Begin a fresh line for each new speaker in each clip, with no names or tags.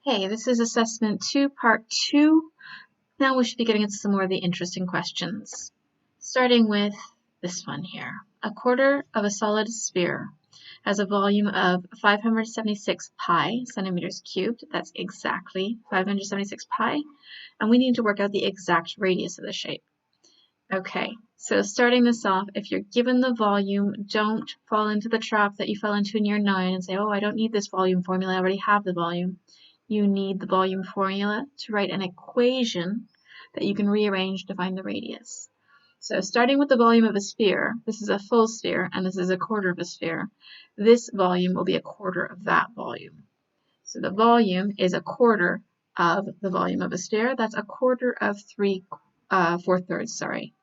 Hey, this is Assessment 2, Part 2. Now we should be getting into some more of the interesting questions. Starting with this one here. A quarter of a solid sphere has a volume of 576 pi centimeters cubed. That's exactly 576 pi. And we need to work out the exact radius of the shape. Okay, so starting this off, if you're given the volume, don't fall into the trap that you fell into in year 9 and say, oh, I don't need this volume formula, I already have the volume. You need the volume formula to write an equation that you can rearrange to find the radius. So starting with the volume of a sphere, this is a full sphere and this is a quarter of a sphere. This volume will be a quarter of that volume. So the volume is a quarter of the volume of a sphere. That's a quarter of 4/3, sorry.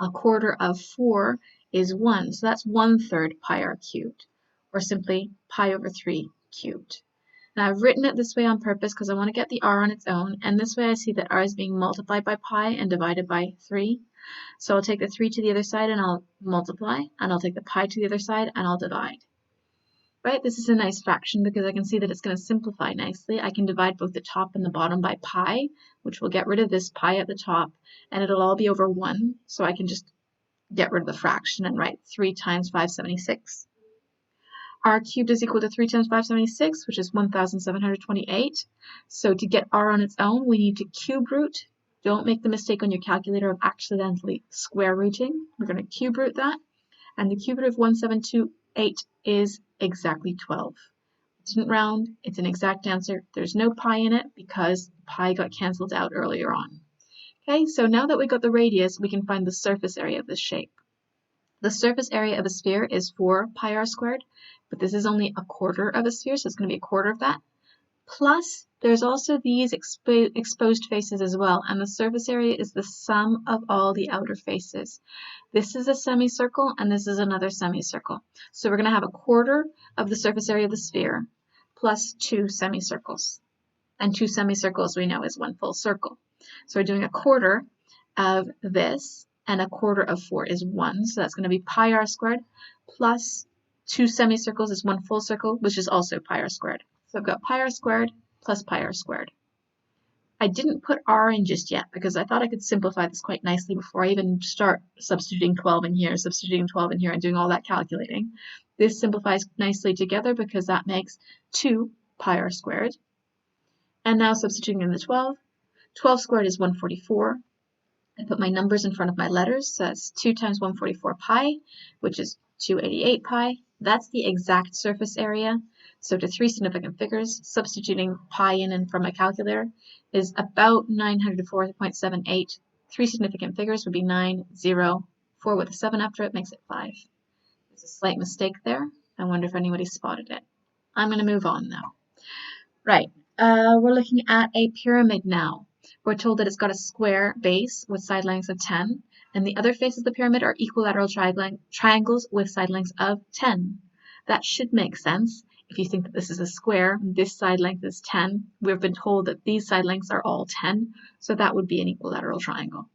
A quarter of 4 is 1, so that's 1/3 pi r cubed, or simply pi over 3 cubed. Now I've written it this way on purpose because I want to get the r on its own, and this way I see that r is being multiplied by pi and divided by 3. So I'll take the 3 to the other side and I'll multiply, and I'll take the pi to the other side and I'll divide. Right, this is a nice fraction because I can see that it's going to simplify nicely. I can divide both the top and the bottom by pi, which will get rid of this pi at the top, and it'll all be over 1, so I can just get rid of the fraction and write 3 times 576. R cubed is equal to 3 times 576, which is 1,728. So to get r on its own, we need to cube root. Don't make the mistake on your calculator of accidentally square rooting. We're going to cube root that, and the cube root of 1,728 is exactly 12. It didn't round, it's an exact answer. There's no pi in it because pi got cancelled out earlier on. Okay, so now that we got the radius, we can find the surface area of this shape. The surface area of a sphere is 4 pi r squared, but this is only a quarter of a sphere, so it's going to be a quarter of that. Plus, there's also these exposed faces as well, and the surface area is the sum of all the outer faces. This is a semicircle, and this is another semicircle. So we're going to have a quarter of the surface area of the sphere plus 2 semicircles. And 2 semicircles we know is 1 full circle. So we're doing a quarter of this, and a quarter of 4 is 1, so that's going to be pi r squared plus 2 semicircles is 1 full circle, which is also pi r squared. So I've got pi r squared plus pi r squared. I didn't put r in just yet because I thought I could simplify this quite nicely before I even start substituting 12 in here, and doing all that calculating. This simplifies nicely together because that makes 2 pi r squared. And now substituting in the 12. 12 squared is 144. I put my numbers in front of my letters, so that's 2 times 144 pi, which is 288 pi. That's the exact surface area. So to 3 significant figures, substituting pi in from my calculator is about 904.78. 3 significant figures would be 9, 0, 4 with a 7 after it makes it 5. There's a slight mistake there. I wonder if anybody spotted it. I'm going to move on now. Right, we're looking at a pyramid now. We're told that it's got a square base with side lengths of 10, and the other faces of the pyramid are equilateral triangles with side lengths of 10. That should make sense. If you think that this is a square, this side length is 10. We've been told that these side lengths are all 10, so that would be an equilateral triangle.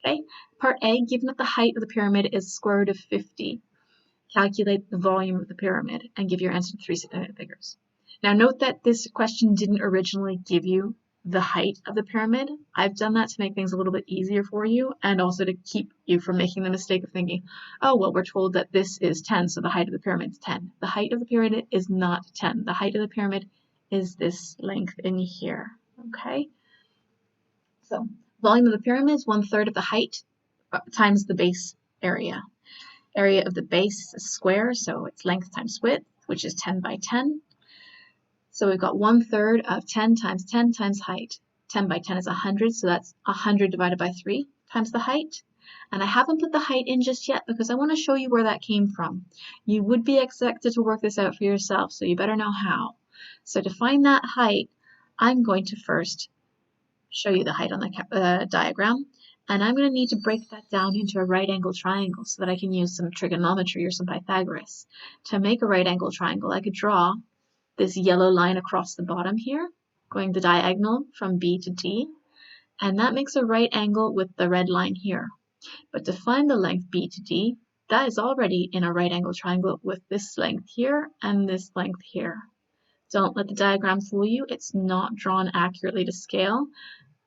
Okay, part A, given that the height of the pyramid is square root of 50, calculate the volume of the pyramid and give your answer to 3 significant figures. Now note that this question didn't originally give you the height of the pyramid. I've done that to make things a little bit easier for you and also to keep you from making the mistake of thinking, oh, well, we're told that this is 10, so the height of the pyramid is 10. The height of the pyramid is not 10. The height of the pyramid is this length in here, okay? So volume of the pyramid is 1/3 of the height times the base area. Area of the base is square, so it's length times width, which is 10 by 10. So we've got 1/3 of 10 times height. 10 by 10 is 100, so that's 100 divided by 3 times the height. And I haven't put the height in just yet because I want to show you where that came from. You would be expected to work this out for yourself, so you better know how. So to find that height, I'm going to first show you the height on the diagram. And I'm going to need to break that down into a right angle triangle so that I can use some trigonometry or some Pythagoras. To make a right angle triangle, I could draw this yellow line across the bottom here, going the diagonal from B to D, and that makes a right angle with the red line here. But to find the length B to D, that is already in a right angle triangle with this length here and this length here. Don't let the diagram fool you. It's not drawn accurately to scale,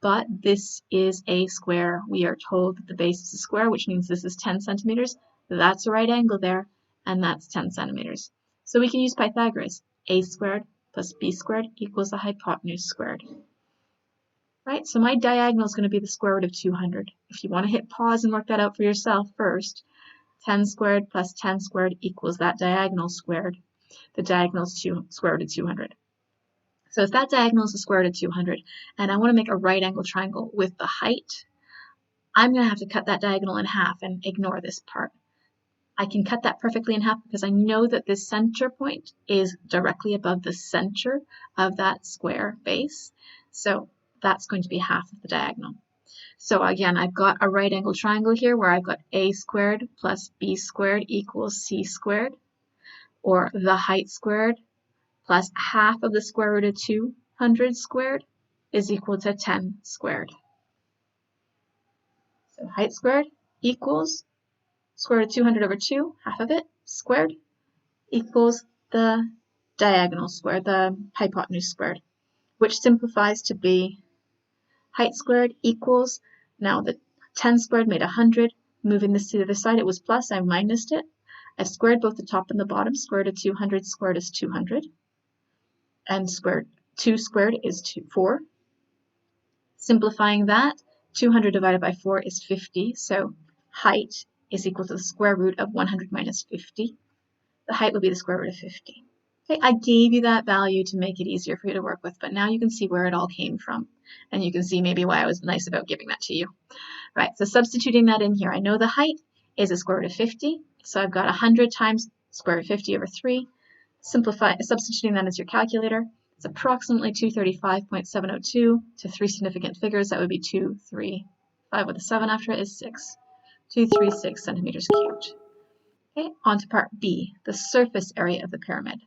but this is a square. We are told that the base is a square, which means this is 10 centimeters. That's a right angle there, and that's 10 centimeters. So we can use Pythagoras. A squared plus b squared equals the hypotenuse squared. Right, so my diagonal is going to be the square root of 200. If you want to hit pause and work that out for yourself first, 10 squared plus 10 squared equals that diagonal squared. The diagonal is square root of 200. So if that diagonal is the square root of 200, and I want to make a right angle triangle with the height, I'm going to have to cut that diagonal in half and ignore this part. I can cut that perfectly in half because I know that this center point is directly above the center of that square base. So that's going to be half of the diagonal. So again, I've got a right angle triangle here where I've got a squared plus b squared equals c squared, or the height squared plus half of the square root of 200 squared is equal to 10 squared. So height squared equals square root of 200 over 2, half of it, squared, equals the diagonal squared, the hypotenuse squared, which simplifies to be height squared equals, now the 10 squared made 100, moving this to the other side, it was plus, I minused it. I've squared both the top and the bottom, square root of 200 squared is 200, and 2 squared is 4. Simplifying that, 200 divided by 4 is 50, so height is equal to the square root of 100 minus 50. The height will be the square root of 50. Okay, I gave you that value to make it easier for you to work with, but now you can see where it all came from, and you can see maybe why I was nice about giving that to you. Right, so substituting that in here, I know the height is a square root of 50, so I've got 100 times square root of 50 over 3. Substituting that into your calculator, it's approximately 235.702 to 3 significant figures. That would be 235 with a 7 after it is 6. 236 centimeters cubed. Okay, on to part B, the surface area of the pyramid.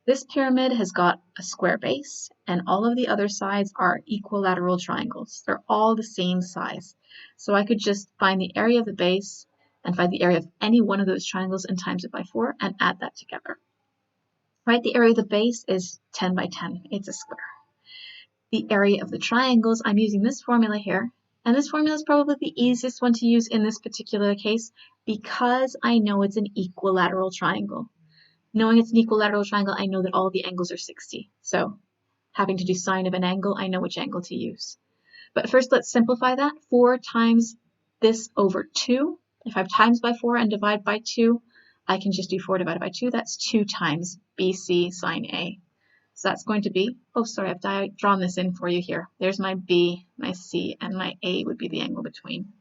This pyramid has got a square base, and all of the other sides are equilateral triangles. They're all the same size. So I could just find the area of the base and find the area of any one of those triangles and times it by 4 and add that together. Right, the area of the base is 10 by 10. It's a square. The area of the triangles, I'm using this formula here, and this formula is probably the easiest one to use in this particular case because I know it's an equilateral triangle. Knowing it's an equilateral triangle, I know that all the angles are 60. So having to do sine of an angle, I know which angle to use. But first, let's simplify that. 4 times this over 2. If I have times by 4 and divide by 2, I can just do 4 divided by 2. That's 2 times BC sine A. So that's going to be, oh sorry, I've drawn this in for you here. There's my B, my C, and my A would be the angle between.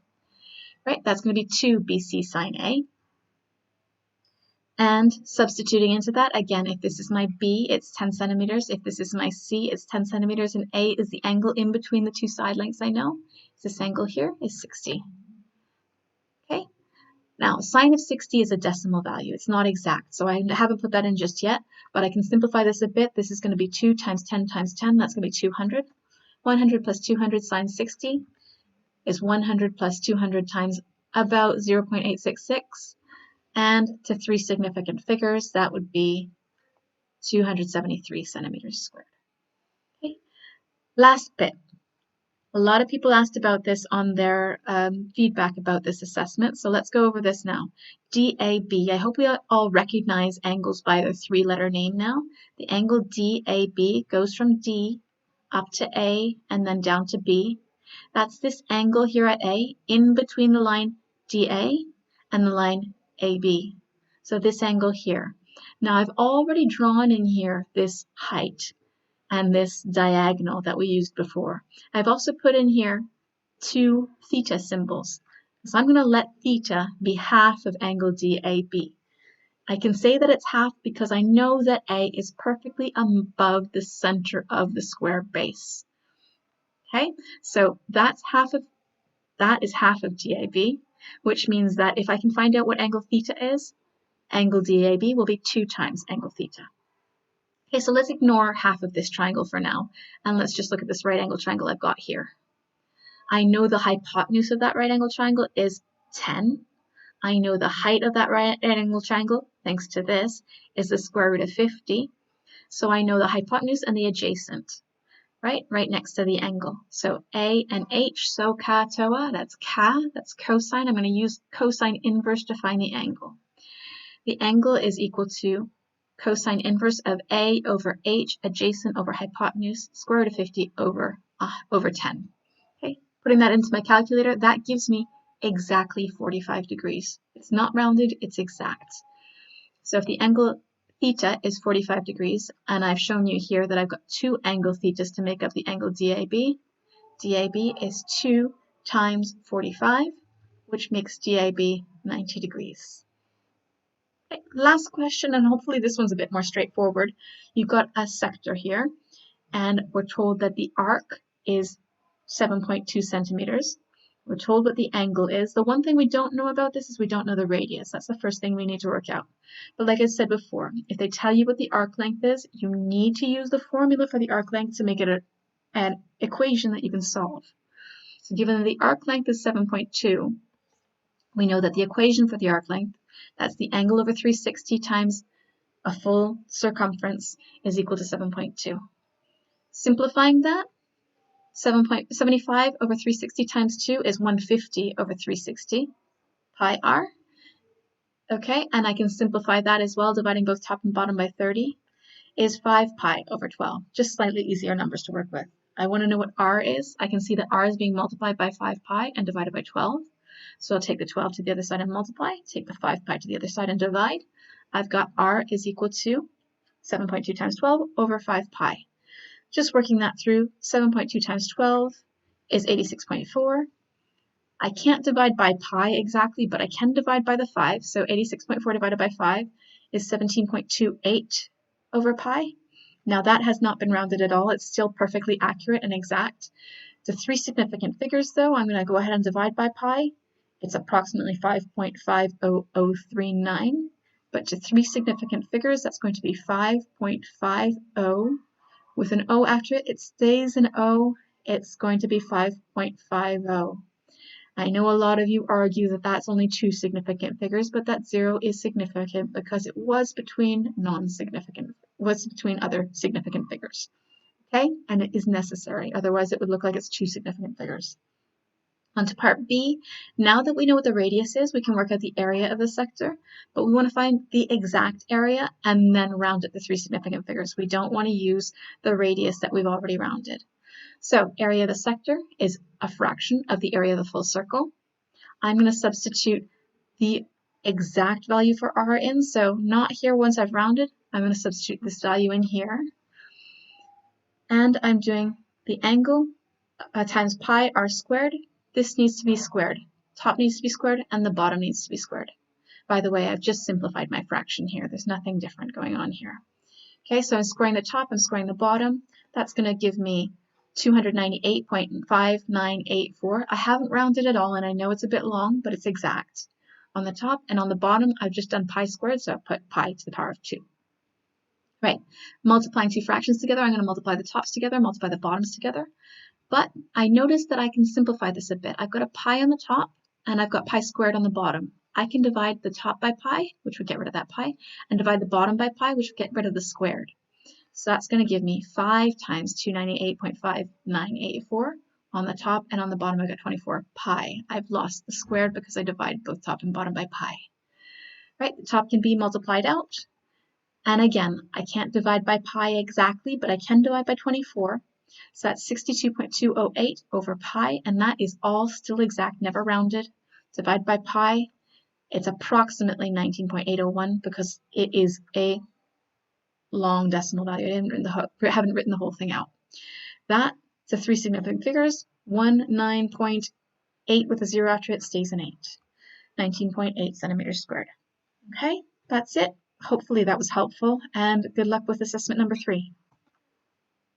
Right, that's going to be 2 BC sine A. And substituting into that, again, if this is my B, it's 10 centimeters. If this is my C, it's 10 centimeters. And A is the angle in between the two side lengths I know. This angle here is 60. Okay. Now, sine of 60 is a decimal value. It's not exact, so I haven't put that in just yet, but I can simplify this a bit. This is going to be 2 times 10 times 10. That's going to be 200. 100 plus 200 sine 60 is 100 plus 200 times about 0.866. And to 3 significant figures, that would be 273 centimeters squared. Okay. Last bit. A lot of people asked about this on their feedback about this assessment, so let's go over this now. DAB, I hope we all recognize angles by their 3-letter name now. The angle DAB goes from D up to A and then down to B. That's this angle here at A, in between the line DA and the line AB. So this angle here. Now I've already drawn in here this height and this diagonal that we used before. I've also put in here 2 theta symbols. So I'm going to let theta be half of angle DAB. I can say that it's half because I know that A is perfectly above the center of the square base. Okay, so that is half of DAB, which means that if I can find out what angle theta is, angle DAB will be 2 times angle theta. Okay, so let's ignore half of this triangle for now, and let's just look at this right angle triangle I've got here. I know the hypotenuse of that right angle triangle is 10. I know the height of that right angle triangle, thanks to this, is the square root of 50. So I know the hypotenuse and the adjacent, right next to the angle. So A and H, so ka toa, that's cosine. I'm going to use cosine inverse to find the angle. The angle is equal to cosine inverse of A over H, adjacent over hypotenuse, square root of 50 over 10. Okay, putting that into my calculator, that gives me exactly 45 degrees. It's not rounded, it's exact. So if the angle theta is 45 degrees, and I've shown you here that I've got two angle thetas to make up the angle DAB. DAB is 2 times 45, which makes DAB 90 degrees. Okay, last question, and hopefully this one's a bit more straightforward. You've got a sector here, and we're told that the arc is 7.2 centimeters. We're told what the angle is. The one thing we don't know about this is we don't know the radius. That's the first thing we need to work out. But like I said before, if they tell you what the arc length is, you need to use the formula for the arc length to make it an equation that you can solve. So given that the arc length is 7.2, we know that the equation for the arc length, that's the angle over 360 times a full circumference, is equal to 7.2. Simplifying that, 7.75 over 360 times 2 is 150 over 360 pi r. Okay, and I can simplify that as well, dividing both top and bottom by 30, is 5 pi over 12. Just slightly easier numbers to work with. I want to know what r is. I can see that r is being multiplied by 5 pi and divided by 12. So I'll take the 12 to the other side and multiply, take the 5 pi to the other side and divide. I've got r is equal to 7.2 times 12 over 5 pi. Just working that through, 7.2 times 12 is 86.4. I can't divide by pi exactly, but I can divide by the 5. So 86.4 divided by 5 is 17.28 over pi. Now that has not been rounded at all. It's still perfectly accurate and exact. To three significant figures, though, I'm going to go ahead and divide by pi. It's approximately 5.50039. But to three significant figures, that's going to be 5.50. With an O after it, it stays an O. It's going to be 5.50. I know a lot of you argue that that's only two significant figures, but that 0 is significant because it was between other significant figures. Okay, and it is necessary. Otherwise, it would look like it's two significant figures. On to part B. Now that we know what the radius is, we can work out the area of the sector, but we want to find the exact area and then round it to three significant figures. We don't want to use the radius that we've already rounded. So area of the sector is a fraction of the area of the full circle. I'm going to substitute the exact value for r in, so not here once I've rounded. I'm going to substitute this value in here. And I'm doing the angle times pi r squared. This needs to be squared. Top needs to be squared and the bottom needs to be squared. By the way, I've just simplified my fraction here. There's nothing different going on here. Okay, so I'm squaring the top, I'm squaring the bottom. That's going to give me 298.5984. I haven't rounded at all, and I know it's a bit long, but it's exact. On the top and on the bottom, I've just done pi squared, so I put pi to the power of 2. Right, multiplying two fractions together, I'm going to multiply the tops together, multiply the bottoms together. But I noticed that I can simplify this a bit. I've got a pi on the top, and I've got pi squared on the bottom. I can divide the top by pi, which would get rid of that pi, and divide the bottom by pi, which would get rid of the squared. So that's going to give me 5 times 298.5984 on the top, and on the bottom I've got 24 pi. I've lost the squared because I divide both top and bottom by pi. Right, the top can be multiplied out. And again, I can't divide by pi exactly, but I can divide by 24. So that's 62.208 over pi, and that is all still exact, never rounded. Divide by pi, it's approximately 19.801 because it is a long decimal value. I haven't written the whole thing out. That, to three significant figures, 19.8 with a 0 after it stays an 8. 19.8 centimeters squared. Okay, that's it. Hopefully that was helpful, and good luck with assessment number 3.